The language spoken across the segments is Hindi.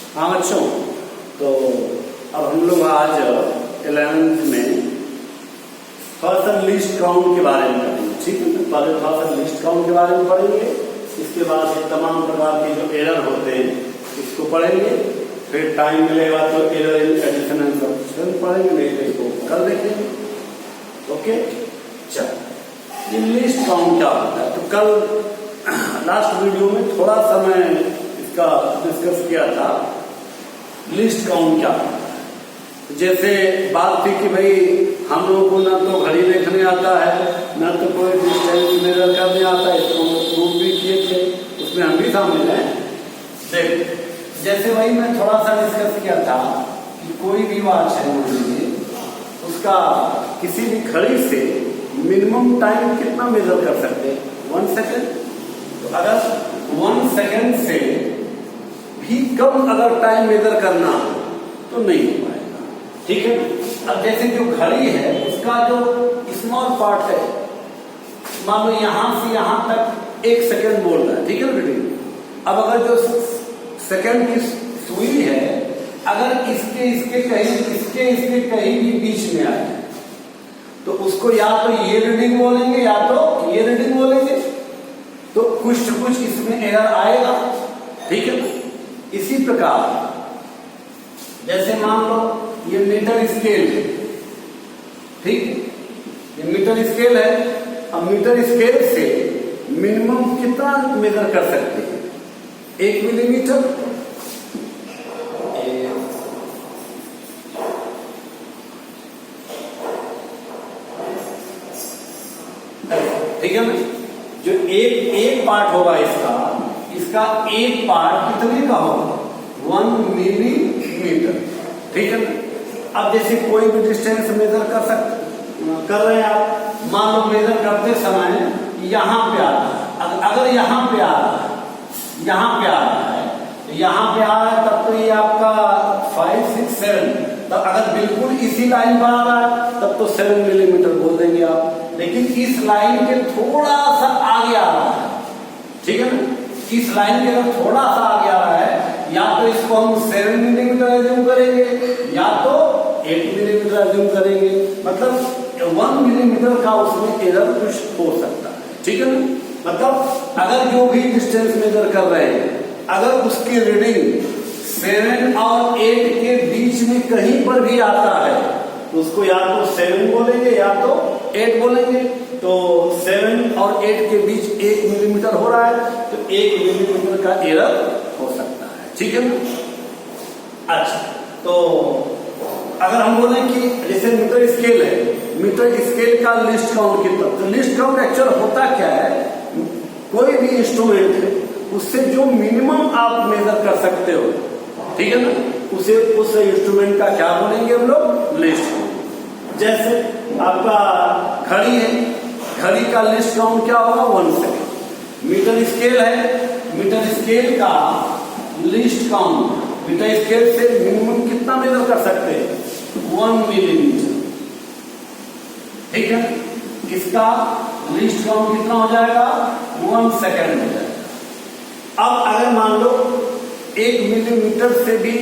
हाँ बच्चों, तो अब हम लोग आज 11th में थोड़ा सा लिस्ट काउंट के बारे में पढ़ेंगे। ठीक है, पहले थोड़ा सा लिस्ट काउंट के बारे में पढ़ेंगे, इसके बाद ये तमाम प्रकार के जो एरर होते हैं इसको पढ़ेंगे, फिर टाइम मिलेगा तो error in addition and subtraction पढ़ेंगे, नहीं तो इसको कर देखेंगे। ओके, चलो ये लिस्ट काउंट क्या होता है, तो कल लास्ट वीडियो में थोड़ा सा मैं इसका डिस्कस किया था। लिस्ट काउंट क्या होता है, जैसे बात थी कि भाई हम लोगों को ना तो घड़ी देखने आता है, ना तो कोई डिस्टेंस मेजर करने आता है, इसको हम लोग प्रूव भी किए थे, उसमें हम भी शामिल हैं। देख, जैसे वही मैं थोड़ा सा डिस्कस किया था कि कोई भी वॉच है मान लीजिए, उसका किसी भी घड़ी से मिनिमम टाइम कितना मेजर कर सकते हैं, 1 सेकेंड। तो अगर 1 सेकेंड से भी कम अगर टाइम मेजर करना हो तो नहीं हो पाएगा। ठीक है, अब जैसे जो घड़ी है उसका जो स्मॉल पार्ट है, मान लो यहां से यहां तक 1 सेकेंड बोल रहा है, ठीक है बेटी। अब अगर जो सेकेंड की सुई है अगर इसके कहीं भी बीच में आए तो उसको या तो ये रीडिंग बोलेंगे या तो ये रीडिंग बोलेंगे, तो कुछ न कुछ इसमें एरर आएगा। ठीक है, इसी प्रकार जैसे मान लो ये मीटर स्केल है, ठीक, ये मीटर स्केल है। अब मीटर स्केल से मिनिमम कितना मेजर कर सकते हैं, 1 मिलीमीटर। ठीक है ना, जो एक पार्ट होगा इसका एक पार्ट कितने का होगा, 1 मिलीमीटर। ठीक है ना। अब जैसे कोई भी डिस्टेंस मेजर कर रहे हैं आप, मान लो मेजर करते समय यहां पे आ रहा है, अगर यहां पे आ रहा है, यहां पे आ रहा है, तो यहां पे आ रहा है तब तो ये आपका 5, 6, 7, तो अगर बिल्कुल इसी लाइन पर आ रहा है तब तो 7 मिलीमीटर बोल देंगे आप। लेकिन इस लाइन के थोड़ा सा आगे आ रहा है, ठीक है ना, इस लाइन के अगर थोड़ा सा आगे आ रहा है, या तो इसको हम 7 मिलीमीटर एज्यूम करेंगे या तो 8 मिलीमीटर एज्यूम करेंगे, मतलब 1 मिलीमीटर का उसमें एरर कुछ हो सकता है। ठीक है ना, मतलब अगर जो भी डिस्टेंस मेजर कर रहे हैं अगर उसकी रीडिंग 7 और 8 के बीच में कहीं पर भी आता है तो उसको या तो 7 बोलेंगे या तो 8 बोलेंगे। तो 7 और 8 के बीच 1 मिलीमीटर हो रहा है तो 1 मिलीमीटर का एरर हो सकता है। ठीक है ना। अच्छा, तो अगर हम बोले कि जैसे मीटर स्केल है, मीटर स्केल का लिस्ट काउंट कितना, तो लिस्ट काउंट एक्चुअल होता क्या है, कोई भी इंस्ट्रूमेंट है उससे जो मिनिमम आप मेजर कर सकते हो, ठीक है ना, उसे उस इंस्ट्रूमेंट का क्या बोलेंगे हम लोग, लिस्ट काउंट। जैसे आपका घड़ी है, घड़ी का लिस्ट काउंट क्या होगा, 1 सेकेंड। मीटर स्केल है, मीटर स्केल का लिस्ट काउंट, मीटर स्केल से मिनिमम कितना मेजर कर सकते हैं, 1 मिलीमीटर। ठीक है, इसका लिस्ट काउंट कितना हो जाएगा, 1 सेकेंड हो जाएगा। अब अगर मान लो 1 मिलीमीटर से भी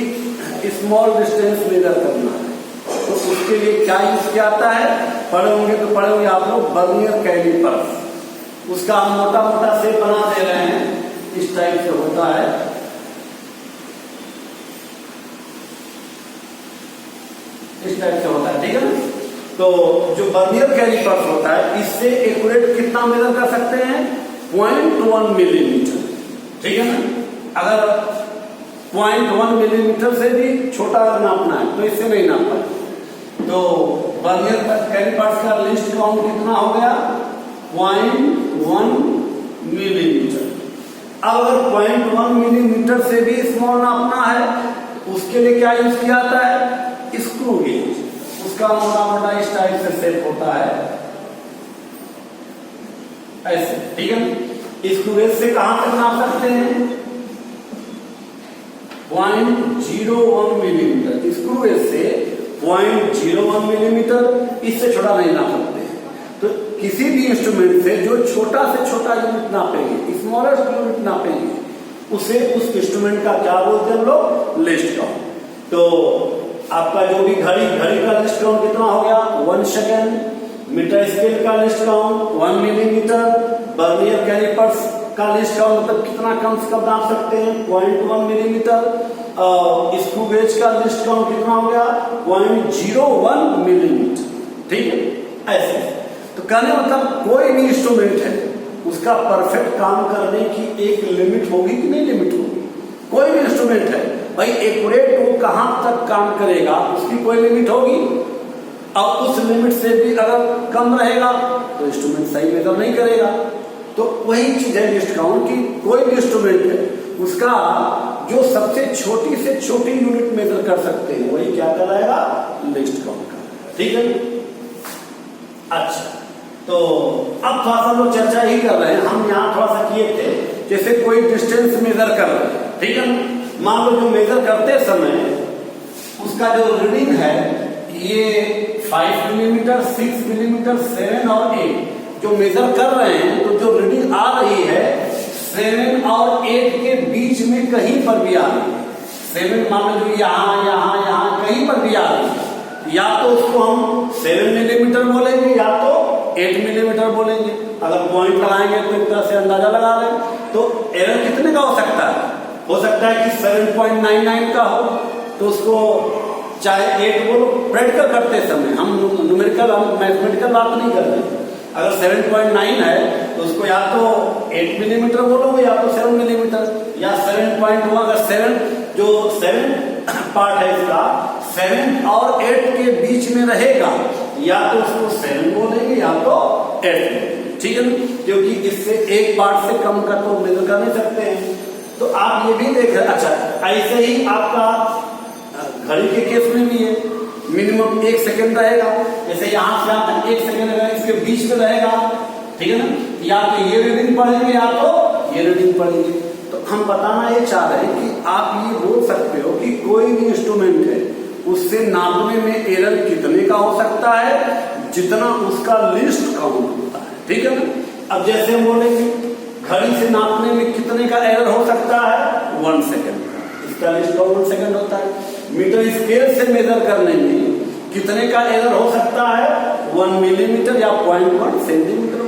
स्मॉल डिस्टेंस मेजर करना है तो उसके लिए क्या यूज किया जाता है, पढ़े होंगे आप लोग वर्नियर कैलिपर्स। उसका हम मोटा मोटा शेप बना दे रहे हैं, इस टाइप से होता है, इस टाइप से होता है। ठीक है ना, तो जो वर्नियर कैलिपर्स होता है इससे एक्यूरेट कितना मेजर कर सकते हैं, 0.1 मिलीमीटर। ठीक है ना, अगर 0.1 मिलीमीटर से भी छोटा नापना है तो इससे नहीं नापा, तो वर्नियर कैलिपर्स का लिस्ट काउंट कितना हो गया, 0.1 मिलीमीटर। अब अगर 0.1 मिलीमीटर से भी स्मॉल नापना है उसके लिए क्या यूज किया जाता है, स्क्रू गेज। उसका मोटा मोटा इस टाइप से शेप होता है, ऐसे। ठीक है, स्क्रू गेज से कहां तक नाप सकते हैं, 0.01 मिलीमीटर। स्क्रू गेज से 0.01 मिलीमीटर, इससे छोटा नहीं नाप सकते। तो किसी भी इंस्ट्रूमेंट से जो छोटा से छोटा यूनिट नापेंगे, स्मॉलेस्ट यूनिट नापेंगे, उसे उस इंस्ट्रूमेंट का क्या बोलते हैं हम लोग, लिस्ट काउंट। तो आपका जो भी घड़ी का लिस्ट काउंट कितना हो गया, 1 सेकेंड। मीटर स्केल का least count 1 millimetre. Vernier callipers का लिस्ट काउंट मतलब कितना कम से कम नाप सकते हैं, 0.1 मिलीमीटर। स्क्रू गेज का लिस्ट काउंट कितना हो गया, 0.01 मिलीमीटर। ठीक है, ऐसे। तो कहने मतलब कोई भी इंस्ट्रूमेंट है उसका परफेक्ट काम करने की एक लिमिट होगी कि नहीं लिमिट होगी। कोई भी इंस्ट्रूमेंट है भाई एक्यूरेट वो कहां तक काम करेगा उसकी कोई लिमिट होगी। अब उस लिमिट से भी अगर कम रहेगा तो इंस्ट्रूमेंट सही मेजर नहीं करेगा। तो वही चीज है लिस्ट काउंट की, कोई भी इंस्ट्रूमेंट है उसका जो सबसे छोटी से छोटी यूनिट मेजर कर सकते हैं वही क्या कहलाएगा, लिस्ट काउंट का। ठीक है, अच्छा। तो अब थोड़ा सा लोग चर्चा ही कर रहे हैं, हम यहाँ थोड़ा सा किए थे, जैसे कोई डिस्टेंस मेजर कर रहे हैं, ठीक है। मान लो जो मेजर करते समय उसका जो रीडिंग है ये 5 मिलीमीटर, 6 मिलीमीटर, 7 और 8 जो मेजर कर रहे हैं, तो जो रीडिंग आ रही है 7 और 8 के बीच में कहीं पर भी आ रही है। 7 मान लो जो यहाँ कहीं पर भी आ रही है, या तो उसको हम 7 मिलीमीटर बोलेंगे या तो 8 मिलीमीटर बोलेंगे। अगर पॉइंट लगाएंगे तो एक तरह से अंदाजा लगा लें। तो एरर कितने का हो सकता है, हो सकता है कि 7.99 का हो, तो उसको चाहे 8 बोलो। प्रैक्टिकल करते समय हम न्यूमेरिकल, हम मैथमेटिकल बात नहीं कर रहे। अगर 7.9 है तो उसको या तो 8 मिलीमीटर बोलोगे या तो 7 मिलीमीटर, या 7.1। अगर 7 जो 7 पार्ट है इसका 7 और 8 के बीच में रहेगा, या तो उसको 7 बोलेंगे या तो 8। ठीक है, क्योंकि इससे एक पार्ट से कम का तो मेजर कर नहीं सकते हैं। तो आप ये भी देख रहे। अच्छा, ऐसे ही आपका घड़ी के केस में भी है, मिनिमम 1 सेकेंड रहेगा। जैसे यहाँ से यहाँ तक 1 सेकेंड रहेगा, इसके बीच में रहेगा। ठीक है ना, या तो ये रीडिंग पढ़ेंगे या तो ये रीडिंग पढ़ेंगे। तो हम बताना ये चाह रहे हैं कि आप ये बोल सकते हो कि कोई भी इंस्ट्रूमेंट है उससे नापने में एरर कितने का हो सकता है, जितना उसका लिस्ट काउंट होता है। ठीक है ना। अब जैसे हम बोलेंगे घड़ी से नापने में कितने का एरर हो सकता है, 1 सेकेंड, इसका लिस्ट काउंट 1 सेकेंड होता है। मीटर स्केल से मेजर करने में कितने का एरर हो सकता है, 1 मिलीमीटर या 0.1 सेंटीमीटर।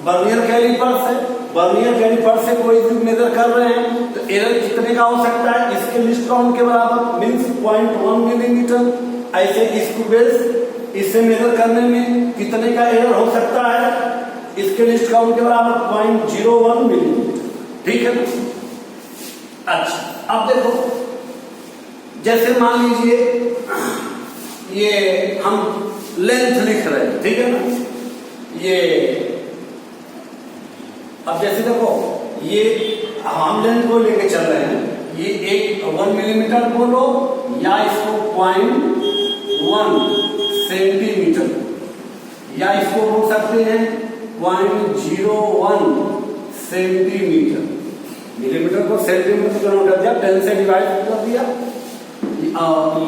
वर्नियर कैलिपर से, वर्नियर कैलिपर से कोई भी मेजर कर रहे हैं तो एरर कितने का हो सकता है, इसके लिस्ट काउंट के बराबर, मीन्स 0.1 मिलीमीटर। ऐसे स्क्रू गेज इससे मेजर करने में कितने का एरर हो सकता है, इसके लिस्ट काउंट के बराबर 0.01 मिलीमीटर। ठीक है। अच्छा, अब देखो जैसे मान लीजिए ये हम लेंथ लिख रहे हैं, ठीक है ना। ये अब जैसे देखो ये हम लेंथ को लेके चल रहे हैं, ये एक 1 मिलीमीटर बोलो या इसको 0.1 सेंटीमीटर, या इसको बोल सकते हैं 0.01 सेंटीमीटर। मिलीमीटर को सेंटीमीटर से कन्वर्ट कर दिया, 10 से डिवाइड कर दिया।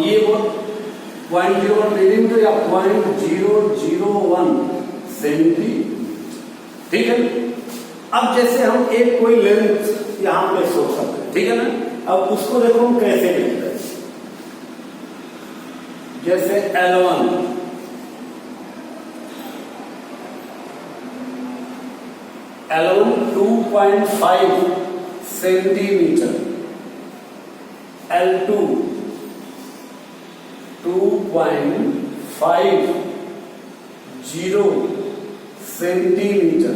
ये वो 0.01 मिलीमीटर या 0.001 सेंटीमीटर। ठीक है। अब जैसे हम एक कोई लेंथ यहां पे सोच सकते हैं, ठीक है ना। अब उसको देखो हम कैसे लिखते हैं, जैसे L1 2.5 centimetre, L2 2.50 centimetre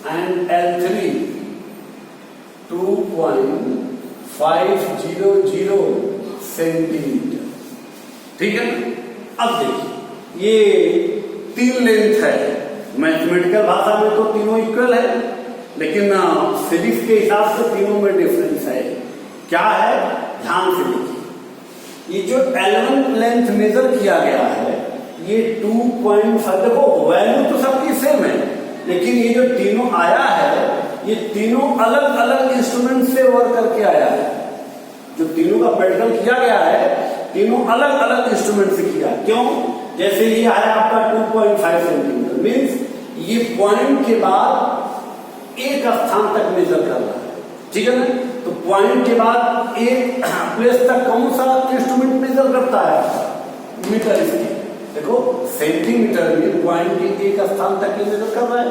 and L3 2.500 centimetre. ठीक है। अब देखिए ये 3 लेंथ है, मैथमेटिकल भाषा में तो तीनों इक्वल है, लेकिन फिजिक्स के हिसाब से तीनों में डिफरेंस है। क्या है, ध्यान से देखिए। ये जो L1 लेंथ मेजर किया गया है ये 2.5, देखो वैल्यू तो सबकी सेम है, लेकिन ये जो तीनों आया है ये तीनों अलग अलग इंस्ट्रूमेंट से वर्क करके आया है। जो तीनों का प्रैक्टिकल किया गया है तीनों अलग अलग इंस्ट्रूमेंट से किया। क्यों, जैसे ये आया आपका 2.5 सेंटीमीटर, मीन्स ये पॉइंट के बाद एक स्थान तक मेजर कर रहा है। ठीक है ना। तो पॉइंट के बाद एक प्लेस तक कौन सा इंस्ट्रूमेंट मेजर करता है? Metre scale. देखो सेंटीमीटर में पॉइंट के एक स्थान तक मेजर कर रहा है।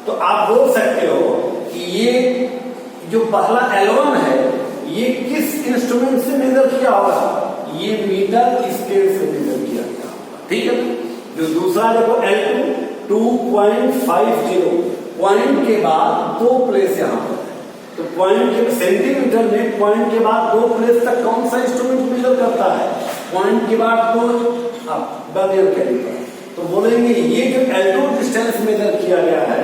तो आप बोल सकते हो कि ये जो पहला L1 है ये किस इंस्ट्रूमेंट से मेजर किया होगा? ये मीटर स्केल से मेजर किया गया होगा, ठीक है ना। जो दूसरा देखो L2 2.50 पॉइंट के बाद दो प्लेस यहां पर है। तो पॉइंट के सेंटीमीटर में पॉइंट के बाद दो प्लेस तक कौन सा इंस्ट्रूमेंट मेजर करता है? पॉइंट के बाद दो वर्नियर कैलिपर। तो बोलेंगे ये जो L2 डिस्टेंस मेजर किया गया है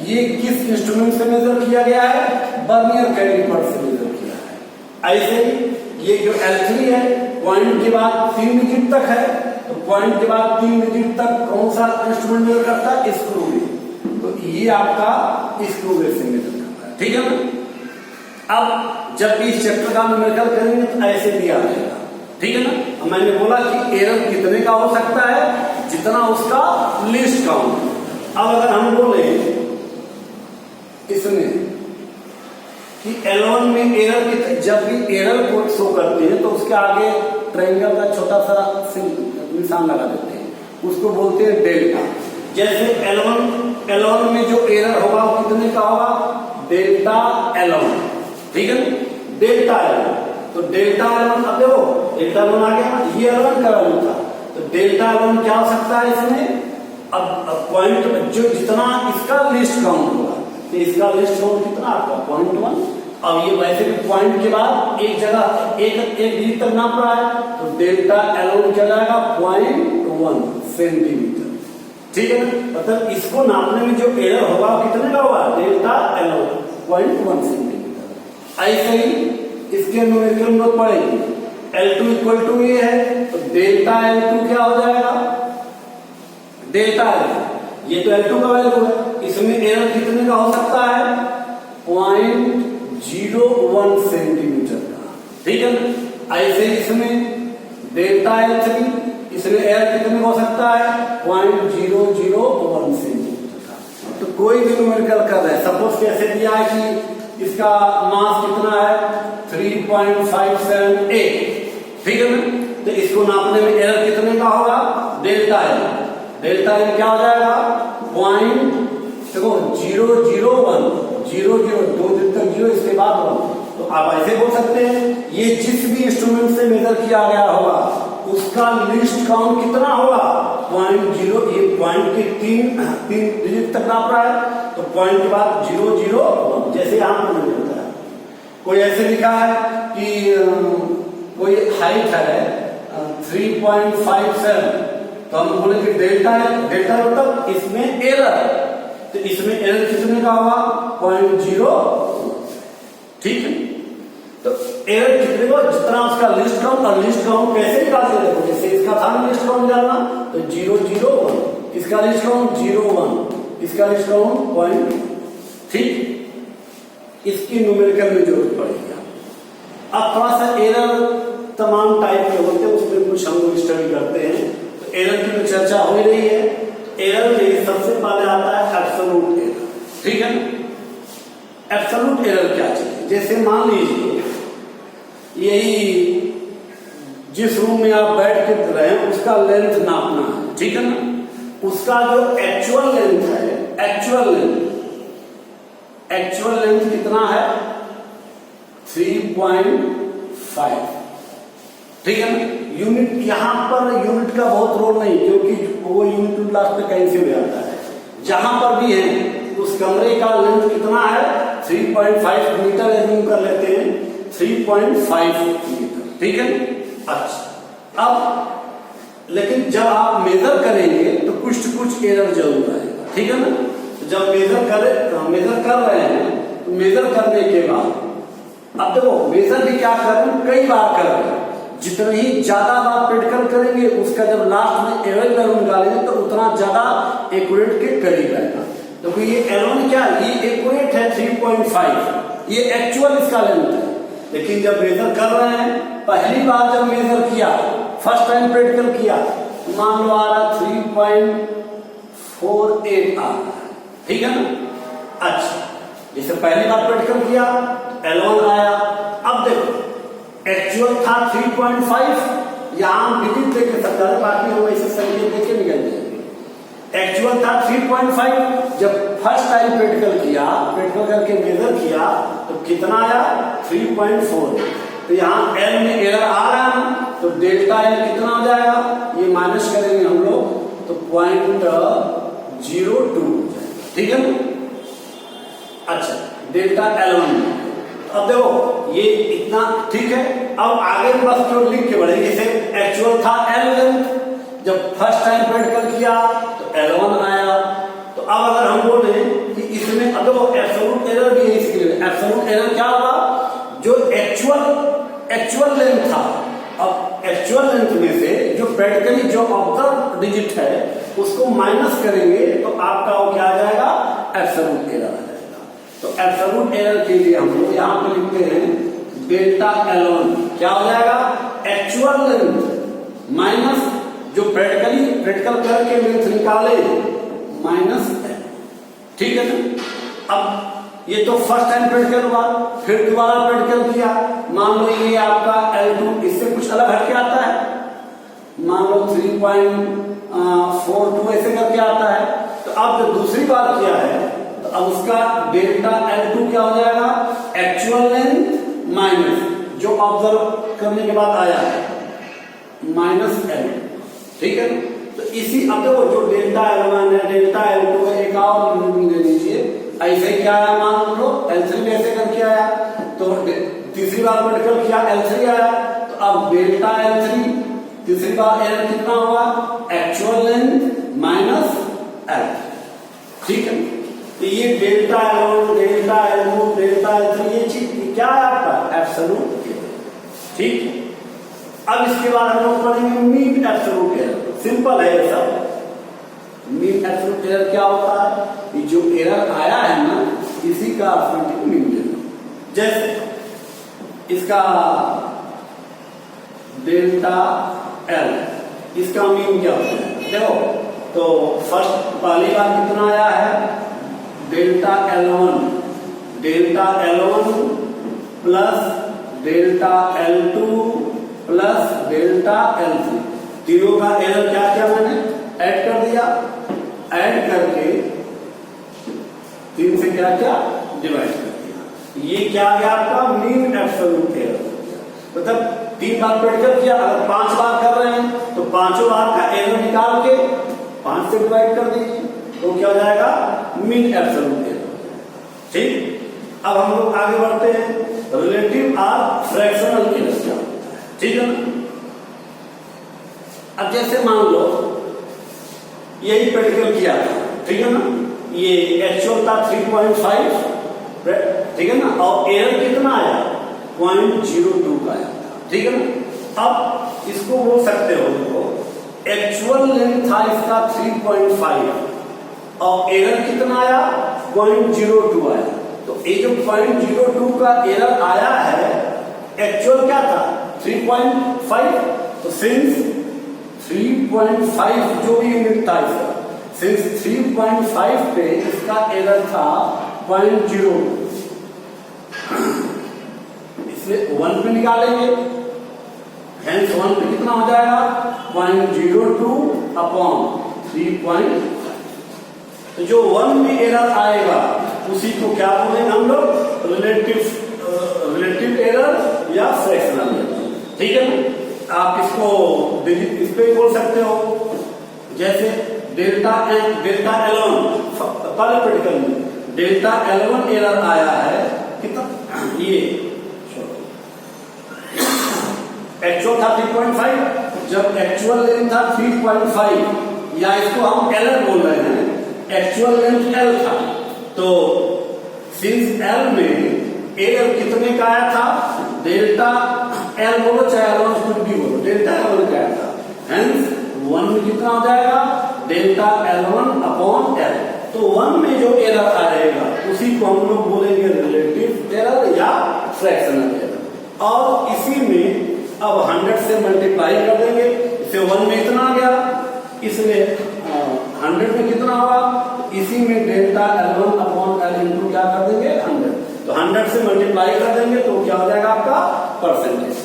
ये किस इंस्ट्रूमेंट से मेजर किया गया है? वर्नियर कैलिपर से मेजर किया है। ऐसे ही ये जो L3 है पॉइंट के बाद 3 डिजिट तक है। तो पॉइंट के बाद 3 डिजिट तक कौन सा इंस्ट्रूमेंट मेजर करता है? Screw gauge. तो ये आपका स्क्रू गेज से मेजर करता है, ठीक है ना। अब जब भी इस चैप्टर का न्यूमेरिकल करेंगे तो ऐसे दिया जाएगा, ठीक है ना। मैंने बोला कि एरर कितने का हो सकता है? जितना उसका लीस्ट काउंट। अब अगर हम बोले इसमें कि L1 में एरर की, जब भी एरर को शो करते हैं तो उसके आगे ट्रायंगल का छोटा सा निशान लगा देते हैं, उसको बोलते हैं डेल्टा। जैसे L1 में जो एरर होगा वो कितने का होगा? डेल्टा L1, ठीक है ना। डेल्टा L1, तो डेल्टा L1 अब देखो डेल्टा L1 आ गया, ये L1 का वैल्यू था। तो डेल्टा L1 क्या हो सकता है इसमें? अब पॉइंट जो जितना इसका लिस्ट काउंट होगा, तो इसका लिस्ट काउंट कितना आपका? 0.1। अब ये वैसे भी पॉइंट के बाद एक जगह एक डिजिट तक नाप रहा है, तो डेल्टा L1 क्या जाएगा? 0.1 सेंटीमीटर, ठीक है ना। मतलब इसको नापने में जो एरर होगा कितने का होगा? Delta L1 0.1 centimetre. ऐसे ही इसके न्यूमेरिकल नोट पड़ेगी। L2 इक्वल टू ये है, तो डेल्टा L2 क्या हो जाएगा? डेल्टा L2, ये तो L2 का वैल्यू है, इसमें एरर कितने का हो सकता है? 0.01 सेंटीमीटर का, ठीक है ना। ऐसे इसमें डेल्टा L3, इसमें एरर कितने का हो सकता है? 0.001 सेंटीमीटर का। तो कोई भी न्यूमेरिकल कर रहे हैं, सपोज कैसे दिया है कि इसका मास कितना है? 3.578, ठीक है ना। तो इसको नापने में एरर कितने का होगा? डेल्टा L, डेल्टा L क्या हो जाएगा? 0.001, 0.02 तक 0, इसके बाद 1। तो आप ऐसे बोल सकते हैं ये जिस भी इंस्ट्रूमेंट से मेजर किया गया होगा उसका लिस्ट काउंट कितना होगा? 0.0। ये पॉइंट के तीन डिजिट तक नाप रहा है, तो पॉइंट के बाद 0.01, जैसे यहां पर मिलता है। कोई ऐसे लिखा है कि कोई हाइट है 3.57, तो हम बोले कि डेल्टा है, डेल्टा मतलब इसमें एरर, तो इसमें एरर कितने का होगा? 0.0, ठीक है। तो एरर कितने को? जितना उसका लिस्ट काउंट। और लिस्ट काउंट कैसे निकालते हैं? देखो जैसे इसका था लिस्ट काउंट जानना, तो 0.01, इसका लिस्ट काउंट 0.1, इसका लिस्ट काउंट 0.2, ठीक। इसकी न्यूमेरिकल में जरूरत पड़ेगी। अब थोड़ा सा एरर तमाम टाइप के होते हैं, उसमें कुछ हम लोग स्टडी करते हैं। तो एरर की तो चर्चा हो रही है। एरर में सबसे पहले आता है एब्सोल्यूट एरर, ठीक है ना। एब्सोल्यूट एरर क्या चीज है? जैसे मान लीजिए यही जिस रूम में आप बैठ के रहे हैं उसका लेंथ नापना है, ठीक है ना। उसका जो एक्चुअल लेंथ है, एक्चुअल लेंथ कितना है? 3.5, ठीक है ना। यूनिट यहां पर यूनिट का बहुत रोल नहीं, क्योंकि वो यूनिट लास्ट में कैंसिल हो जाता है। जहां पर भी है उस कमरे का लेंथ कितना है? 3.5 मीटर एज्यूम कर लेते हैं, 3.5 मीटर, ठीक है। अच्छा, अब लेकिन जब आप मेजर करेंगे तो कुछ एरर जरूर आएगा, ठीक है ना। जब मेजर कर रहे हैं तो मेजर करने के बाद अब देखो मेजर भी क्या कर रहे हैं? कई बार कर रहे हैं। जितनी ही ज्यादा बार प्रैक्टिकल करेंगे उसका जब लास्ट में एवरेज वैल्यू निकालेंगे तो उतना ज्यादा एक्यूरेट के करीब आएगा। तो ये L1 क्या? ये एक्यूरेट है 3.5, ये एक्चुअल इसका लेंथ है। लेकिन जब मेजर कर रहे हैं, पहली बार जब मेजर किया, फर्स्ट टाइम प्रैक्टिकल किया, मान लो आ रहा 3.48 आ रहा है, ठीक है ना। अच्छा, जैसे पहली बार प्रैक्टिकल किया L1 एक्चुअल था 3.5, यहां हम डिजिट देके सकते हैं, बाकी हम ऐसे संख्या देके निकल जाएंगे। एक्चुअल था 3.5, जब फर्स्ट टाइम प्रैक्टिकल किया, प्रैक्टिकल करके मेजर किया तो कितना आया 3.4। तो यहाँ एल में एरर आ रहा है, तो डेल्टा एल कितना हो जाएगा, ये माइनस करेंगे हम लोग तो 0.02, ठीक है ना। अच्छा, डेल्टा L1, अब देखो ये इतना ठीक है। अब आगे बस जो लिख के बढ़ेंगे, जैसे एक्चुअल था L लेंथ, जब फर्स्ट टाइम प्रैक्टिकल किया तो L1 आया। तो अब अगर हम बोले कि इसमें, अब देखो एब्सोल्यूट एरर भी है इसके लिए। एब्सोल्यूट एरर क्या होगा, जो एक्चुअल लेंथ था, अब एक्चुअल लेंथ में से जो प्रैक्टिकली जो ऑब्जर्व डिजिट है उसको माइनस करेंगे तो आपका वो क्या आ जाएगा, एब्सोल्यूट एरर आ जाएगा। तो एब्सोल्यूट एरर के लिए हम लोग यहाँ पे लिखते हैं डेल्टा L1 क्या हो जाएगा, एक्चुअल लेंथ माइनस जो प्रैक्टिकल करके लेंथ निकाले माइनस है, ठीक है ना। अब ये तो फर्स्ट टाइम प्रैक्टिकल हुआ, फिर दोबारा प्रैक्टिकल किया, मान लो ये आपका L2 इससे कुछ अलग हटके आता है, मान लो 3.42 ऐसे करके आता है। तो अब जो दूसरी बार किया है तो अब उसका डेल्टा L2 क्या हो जाएगा, एक्चुअल लेंथ माइनस जो ऑब्जर्व करने के बाद आया है माइनस L, ठीक है। तो इसी, अब देखो जो डेल्टा L1 है, डेल्टा L2 है, एक और दे दीजिए, ऐसे क्या आया, मान लो L3 में ऐसे करके आया, तो तीसरी बार प्रैक्टिकल किया L3 आया, तो अब डेल्टा L3 तीसरी बार एरर कितना हुआ, एक्चुअल लेंथ माइनस L, ठीक है। तो ये delta L1, delta L2, delta L3 ये चीज क्या है आपका, एब्सोल्यूट एरर, ठीक। अब इसके बाद हम लोग पढ़ेंगे मीन एब्सोल्यूट एरर। सिंपल है ये सब। मीन एब्सोल्यूट एरर क्या होता है, जो एरर आया है ना इसी का अर्थमेटिक मीन लेना। जैसे इसका डेल्टा L, इसका मीन क्या होता है, देखो तो फर्स्ट पहली बार कितना आया है, delta L1 plus delta L2 plus delta L3, तीनों का एरर क्या किया मैंने, ऐड कर दिया, ऐड करके 3 से क्या क्या डिवाइड कर दिया। ये क्या गया आपका मीन एब्सोल्यूट एरर। मतलब 3 बार प्रैक्टिकल किया, अगर 5 बार कर रहे हैं तो पांचों बार का एरर निकाल के 5 से डिवाइड कर दीजिए, तो क्या हो जाएगा, मीन एब्सोल्यूट एरर, ठीक। अब हम लोग आगे बढ़ते हैं, रिलेटिव और फ्रैक्शनल एरर क्या होता है, ठीक है ना। अब जैसे मान लो यही प्रैक्टिकल किया था, ठीक है ना, ये एक्चुअल था 3.5, ठीक है ना, और एरर कितना आया, 0.02 का आया, ठीक है ना। अब इसको बोल सकते हो, देखो एक्चुअल लेंथ था इसका 3.5 और एरर कितना आया, 0.02 आया। तो ये जो 0.02 का एरर आया है, एक्चुअल क्या था 3.5, तो सिंस 3.5 जो भी यूनिट था इसका, सिंस 3.5 पे इसका एरर था 0.02, इसलिए 1 पे निकालेंगे, हेंस 1 पे कितना हो जाएगा, 0.02 अपॉन 3.5। तो जो 1 में एरर आएगा उसी को क्या बोलेंगे हम लोग, रिलेटिव एरर या फ्रैक्शनल एरर, ठीक है ना। आप इसको इस पे बोल सकते हो, जैसे डेल्टा L1 पहले प्रैक्टिकल में डेल्टा L1 एरर आया है कितना, ये एक्चुअल था 3.5, जब एक्चुअल लेंथ था 3.5 या इसको हम एरर बोल रहे हैं, एक्चुअल लेंथ L था, तो सिंस L में एरर कितने का आया था, डेल्टा L बोलो चाहे L1 कुछ भी बोलो, डेल्टा L1 का आया था, हेंस 1 में कितना हो जाएगा, डेल्टा L1 अपॉन L। तो 1 में जो एरर आएगा उसी को हम लोग बोलेंगे रिलेटिव एरर या फ्रैक्शनल एरर। और इसी में अब 100 से मल्टीप्लाई कर देंगे, इसे 1 में इतना आ गया, इसलिए 100 में कितना होगा, इसी में delta L1 upon L into क्या कर देंगे 100, तो 100 से मल्टीप्लाई कर देंगे तो क्या हो जाएगा आपका परसेंटेज।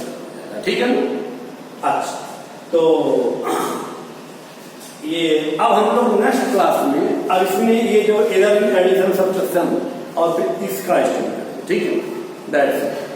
ठीक है ना। अच्छा, तो ये अब हम लोग नेक्स्ट क्लास में अब इसमें ये जो एरर एडिशन सब्ट्रैक्शन और फिर इसका स्टेटमेंट, ठीक है, दैट्स इट।